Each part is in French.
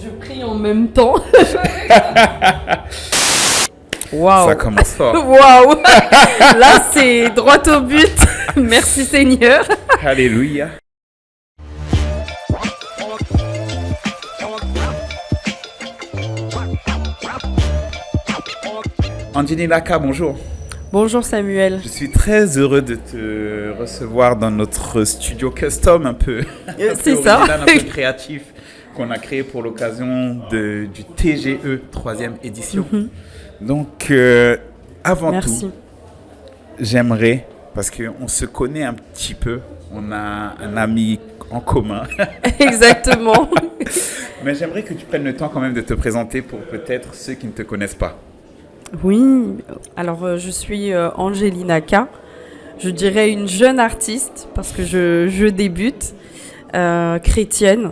Je prie en même temps. Waouh. Ça commence fort. Waouh. Là, c'est droit au but. Merci Seigneur. Alléluia. Anjini Laka, bonjour. Bonjour Samuel. Je suis très heureux de te recevoir dans notre studio custom un peu, C'est ça. original, un peu créatif qu'on a créé pour l'occasion du TGE 3e édition. Donc, avant Merci. tout, j'aimerais, parce qu'on se connaît un petit peu, on a un ami en commun, Exactement. mais j'aimerais que tu prennes le temps quand même de te présenter pour peut-être ceux qui ne te connaissent pas. Oui, alors je suis Anjini Laka. Je dirais une jeune artiste parce que je débute, chrétienne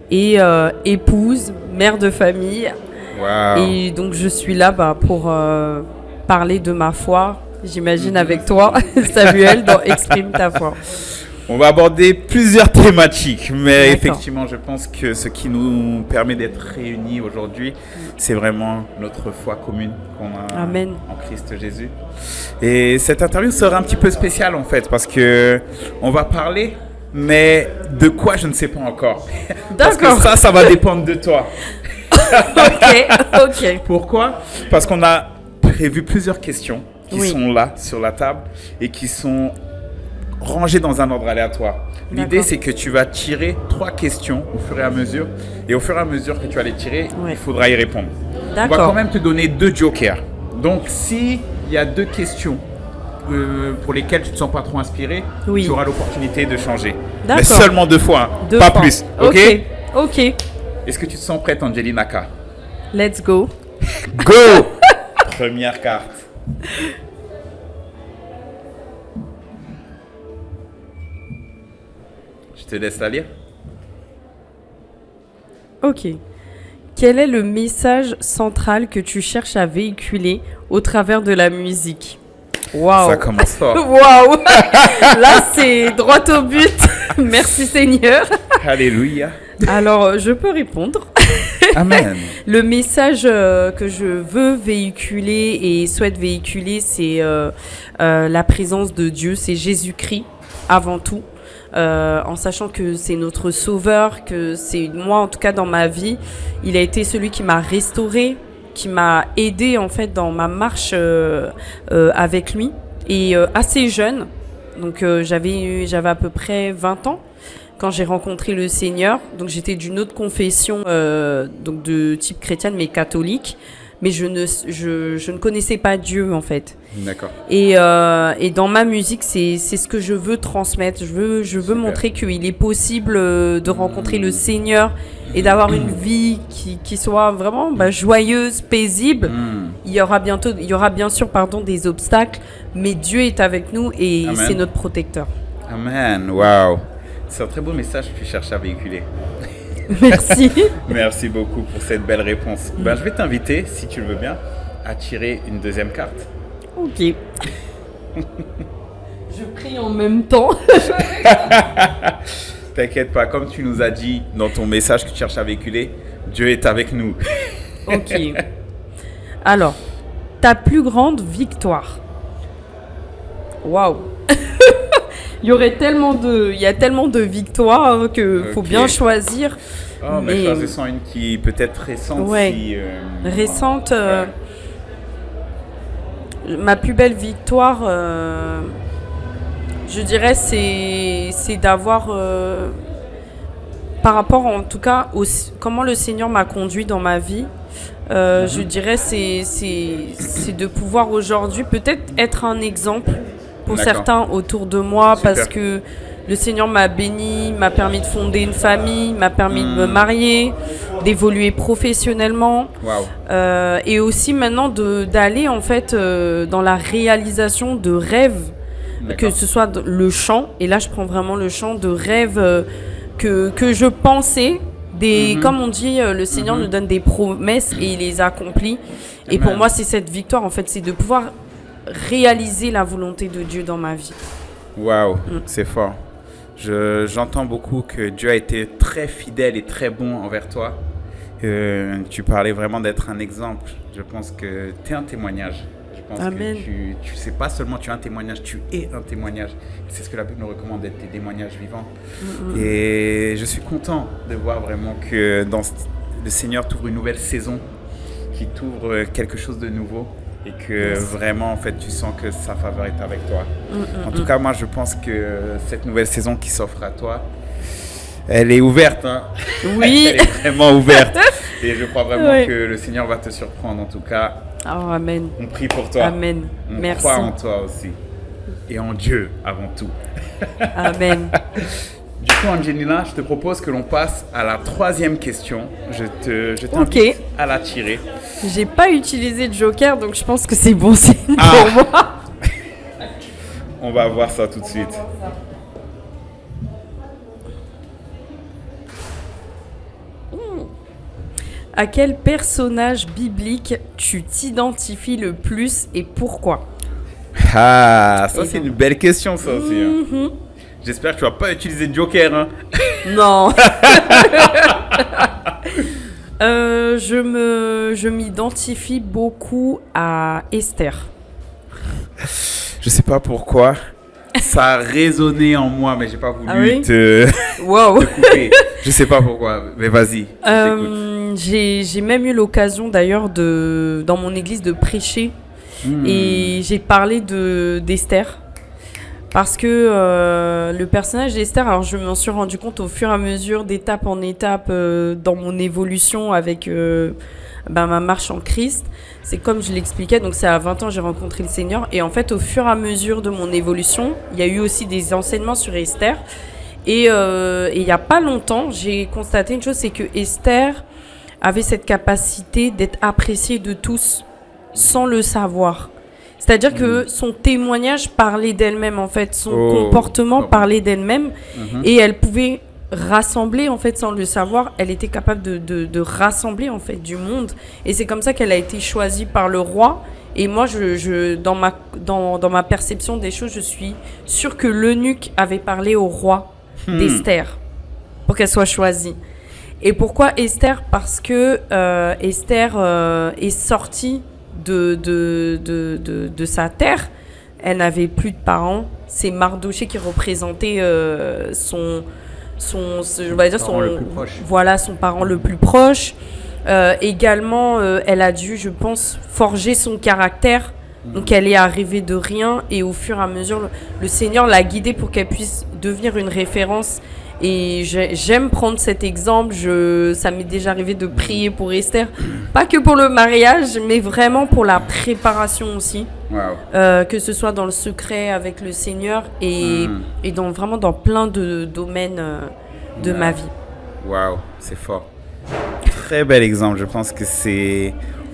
et épouse, mère de famille. Waouh. Et donc je suis là pour parler de ma foi, j'imagine avec toi, Samuel, dans Exprime ta foi. On va aborder plusieurs thématiques, mais D'accord. effectivement, je pense que ce qui nous permet d'être réunis aujourd'hui, c'est vraiment notre foi commune qu'on a Amen. en Christ Jésus. Et cette interview sera un petit peu spéciale en fait, parce que on va parler, mais de quoi je ne sais pas encore. Parce que D'accord. ça va dépendre de toi. Ok. Pourquoi ? Parce qu'on a prévu plusieurs questions qui Oui. sont là sur la table et qui sont rangées dans un ordre aléatoire. L'idée, D'accord. c'est que tu vas tirer 3 questions au fur et à mesure. Et au fur et à mesure que tu vas les tirer, Ouais. il faudra y répondre. On va D'accord. quand même te donner 2 jokers. Donc, s'il y a 2 questions pour lesquelles tu ne te sens pas trop inspiré, Oui. tu auras l'opportunité de changer. D'accord. Mais seulement 2 fois, hein, 2 pas fois. plus. Ok. Ok. Est-ce que tu te sens prête, Anjini Laka ? Let's go. Go. Première carte. Je te laisse la lire. Ok. Quel est le message central que tu cherches à véhiculer au travers de la musique? Waouh. Ça commence fort. Waouh. Là, c'est droit au but. Merci Seigneur. Alléluia. Alors, je peux répondre. Amen. Le message que je veux véhiculer et souhaite véhiculer, c'est la présence de Dieu, c'est Jésus-Christ avant tout. En sachant que c'est notre sauveur, que c'est moi en tout cas dans ma vie, il a été celui qui m'a restauré, qui m'a aidé en fait dans ma marche avec lui et assez jeune. Donc j'avais à peu près 20 ans quand j'ai rencontré le Seigneur. Donc j'étais d'une autre confession, donc de type chrétienne mais catholique, mais je ne connaissais pas Dieu en fait. D'accord. Et dans ma musique, c'est ce que je veux transmettre. Je veux Super. montrer qu'il est possible de rencontrer le Seigneur et d'avoir une vie qui soit vraiment joyeuse, paisible. Il y aura bien sûr des obstacles, mais Dieu est avec nous et Amen. c'est notre protecteur. Amen. Wow. C'est un très beau message que tu cherches à véhiculer. Merci. Merci beaucoup pour cette belle réponse. Ben, je vais t'inviter, si tu le veux bien, à tirer une deuxième carte. Ok. Je prie en même temps. T'inquiète pas, comme tu nous as dit dans ton message que tu cherches à véhiculer, Dieu est avec nous. Ok. Alors, ta plus grande victoire. Waouh. Il y a tellement de victoires que faut Ok. bien choisir. Oh, mais choisissons une qui peut être récente. Ouais. Si, Récente, ouais. ma plus belle victoire, je dirais, c'est d'avoir, par rapport en tout cas comment le Seigneur m'a conduit dans ma vie, je dirais c'est de pouvoir aujourd'hui peut-être être un exemple pour D'accord. certains autour de moi. Super. Parce que le Seigneur m'a béni, m'a permis de fonder une famille, m'a permis de me marier, d'évoluer professionnellement. Waouh. Et aussi maintenant d'aller en fait dans la réalisation de rêves, que ce soit le chant, et là je prends vraiment le chant, de rêves que je pensais, comme on dit, le Seigneur nous donne des promesses et il les accomplit. Et Amen. pour moi c'est cette victoire en fait, c'est de pouvoir réaliser la volonté de Dieu dans ma vie. Waouh, c'est fort. J'entends beaucoup que Dieu a été très fidèle et très bon envers toi. Tu parlais vraiment d'être un exemple. Je pense que tu es un témoignage. Je pense Amen. que tu sais pas seulement tu es un témoignage, tu es un témoignage. C'est ce que la Bible nous recommande, d'être des témoignages vivants. Et je suis content de voir vraiment que le Seigneur t'ouvre une nouvelle saison, qui t'ouvre quelque chose de nouveau. Et que vraiment, en fait, tu sens que sa faveur est avec toi. En tout cas, moi, je pense que cette nouvelle saison qui s'offre à toi, elle est ouverte. Hein. Oui. Elle est vraiment ouverte. Et je crois vraiment que le Seigneur va te surprendre. En tout cas, amen. On prie pour toi. Amen. On Merci. croit en toi aussi. Et en Dieu avant tout. Amen. Du coup, Angelina, je te propose que l'on passe à la 3e question. Je t'invite à la tirer. J'ai pas utilisé de joker, donc je pense que c'est bon signe pour moi. On va voir ça tout de suite. À quel personnage biblique tu t'identifies le plus et pourquoi? Ah, ça c'est une belle question, ça aussi. Hein. J'espère que tu vas pas utiliser de joker. Hein. Non. Je m'identifie beaucoup à Esther. Je sais pas pourquoi. Ça a résonné en moi, mais j'ai pas voulu te couper. Je sais pas pourquoi, mais vas-y. J'ai même eu l'occasion d'ailleurs dans mon église de prêcher et j'ai parlé d'Esther. Parce que le personnage d'Esther, alors je m'en suis rendu compte au fur et à mesure, d'étape en étape, dans mon évolution avec ma marche en Christ. C'est comme je l'expliquais, donc c'est à 20 ans j'ai rencontré le Seigneur. Et en fait, au fur et à mesure de mon évolution, il y a eu aussi des enseignements sur Esther. Et il n'y a pas longtemps, j'ai constaté une chose, c'est que Esther avait cette capacité d'être appréciée de tous sans le savoir. C'est-à-dire que son témoignage parlait d'elle-même, en fait. Son comportement parlait d'elle-même. Et elle pouvait rassembler, en fait, sans le savoir. Elle était capable de rassembler, en fait, du monde. Et c'est comme ça qu'elle a été choisie par le roi. Et moi, dans ma perception des choses, je suis sûre que l'eunuque avait parlé au roi d'Esther pour qu'elle soit choisie. Et pourquoi Esther? Parce que Esther est sortie de sa terre. Elle n'avait plus de parents. C'est Mardoché qui représentait son parent le plus proche. Également, elle a dû, je pense, forger son caractère. Donc elle est arrivée de rien et au fur et à mesure, le Seigneur l'a guidée pour qu'elle puisse devenir une référence. Et j'aime prendre cet exemple. Ça m'est déjà arrivé de prier pour Esther, pas que pour le mariage, mais vraiment pour la préparation aussi. Wow. Que ce soit dans le secret avec le Seigneur et vraiment dans plein de domaines de ma vie. Waouh, c'est fort. Très bel exemple. Je pense que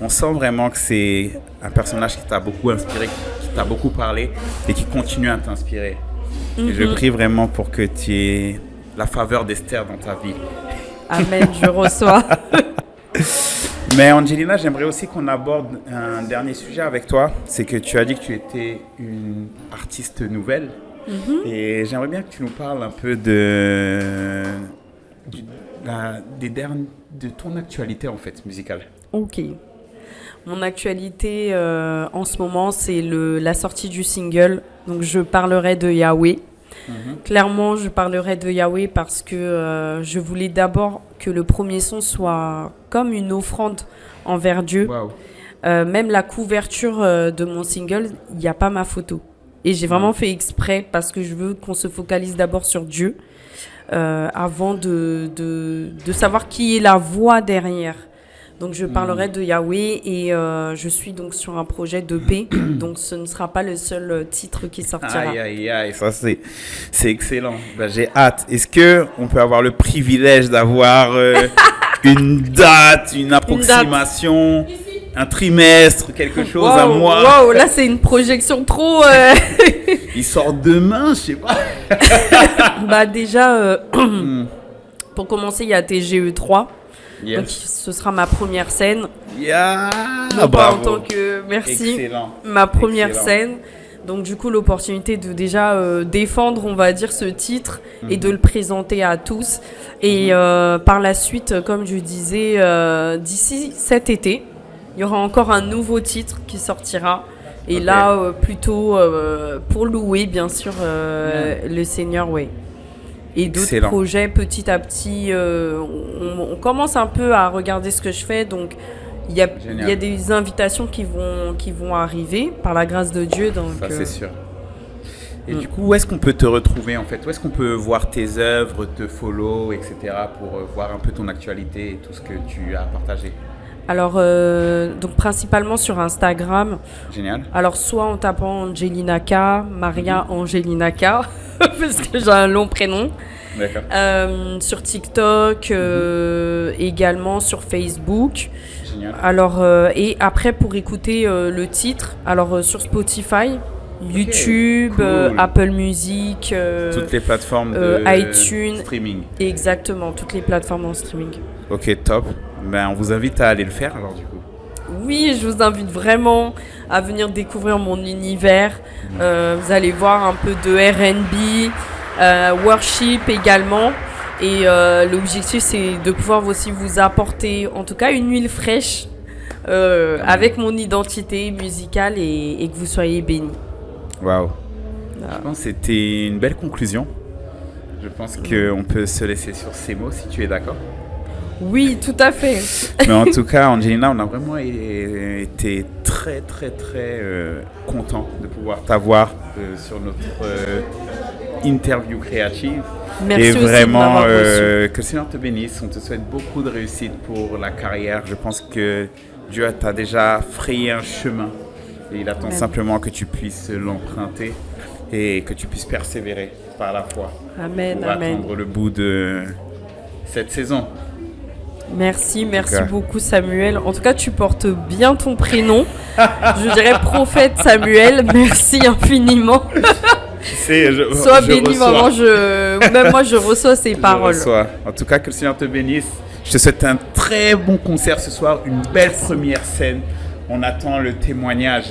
on sent vraiment que c'est un personnage qui t'a beaucoup inspiré, qui t'a beaucoup parlé et qui continue à t'inspirer. Et je prie vraiment pour que tu aies la faveur d'Esther dans ta vie. Amen, je reçois. Mais Angelina, j'aimerais aussi qu'on aborde un dernier sujet avec toi. C'est que tu as dit que tu étais une artiste nouvelle. Et j'aimerais bien que tu nous parles un peu de ton actualité en fait musicale. Ok. Mon actualité en ce moment, c'est la sortie du single. Donc je parlerai de Yahweh. Clairement, je parlerai de Yahweh parce que je voulais d'abord que le premier son soit comme une offrande envers Dieu. Wow. Même la couverture de mon single, il n'y a pas ma photo. Et j'ai vraiment fait exprès parce que je veux qu'on se focalise d'abord sur Dieu avant de savoir qui est la voix derrière. Donc je parlerai de Yahweh et je suis donc sur un projet d'EP, donc ce ne sera pas le seul titre qui sortira. Aïe, ça c'est excellent. Ben, j'ai hâte. Est-ce que on peut avoir le privilège d'avoir une date, une approximation, un trimestre, quelque chose, un mois? Waouh, là c'est une projection trop. Il sort demain, je sais pas. Bah déjà, pour commencer, il y a TGE3. Yes. Donc ce sera ma première scène. Yeah, Non, pas bravo. en tant que merci. Excellent. Ma première scène. Donc du coup, l'opportunité de déjà défendre, on va dire, ce titre et de le présenter à tous. Et par la suite, comme je disais, d'ici cet été, il y aura encore un nouveau titre qui sortira. Et là, plutôt pour louer, bien sûr, le Seigneur, oui. Et d'autres Excellent. projets, petit à petit, on commence un peu à regarder ce que je fais. Donc, il y a des invitations qui vont arriver par la grâce de Dieu. Donc, ça, c'est sûr. Et du coup, où est-ce qu'on peut te retrouver en fait? Où est-ce qu'on peut voir tes œuvres, te follow, etc. pour voir un peu ton actualité et tout ce que tu as partagé? Alors, donc principalement sur Instagram. Génial. Alors, soit en tapant Angelina K, Maria Angelina K, parce que j'ai un long prénom. D'accord. Sur TikTok, également sur Facebook. Génial. Alors, et après, pour écouter le titre, alors sur Spotify, YouTube, cool. Apple Music, Toutes les plateformes de iTunes. streaming. Exactement, toutes les plateformes en streaming. Ok, top. Ben, on vous invite à aller le faire alors du coup. Oui, je vous invite vraiment à venir découvrir mon univers. Vous allez voir un peu de R&B, worship également. Et l'objectif, c'est de pouvoir aussi vous apporter, en tout cas, une huile fraîche avec mon identité musicale et que vous soyez bénis. Waouh. Je pense que c'était une belle conclusion. Je pense qu'on peut se laisser sur ces mots si tu es d'accord. Oui, tout à fait. Mais en tout cas, Angelina, on a vraiment été très, très, très content de pouvoir t'avoir sur notre interview créative. Merci et aussi vraiment, de m'avoir reçu. que le Seigneur te bénisse. On te souhaite beaucoup de réussite pour la carrière. Je pense que Dieu t'a déjà frayé un chemin et il attend simplement que tu puisses l'emprunter et que tu puisses persévérer par la foi. Amen, pour amen. attendre le bout de cette saison. Merci beaucoup Samuel. En tout cas, tu portes bien ton prénom. Je dirais prophète Samuel. Merci infiniment. Sois béni, vraiment. Même moi, je reçois ces paroles. En tout cas, que le Seigneur te bénisse. Je te souhaite un très bon concert ce soir, une belle première scène. On attend le témoignage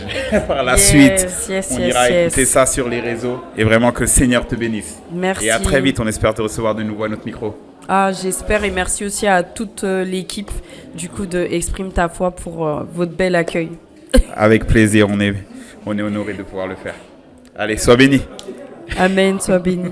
par la suite. On ira écouter ça sur les réseaux. Et vraiment que le Seigneur te bénisse. Merci. Et à très vite, on espère te recevoir de nouveau à notre micro. Ah, j'espère, et merci aussi à toute l'équipe du coup de Exprime ta foi pour votre bel accueil. Avec plaisir, on est honoré de pouvoir le faire. Allez, sois béni. Amen, sois béni.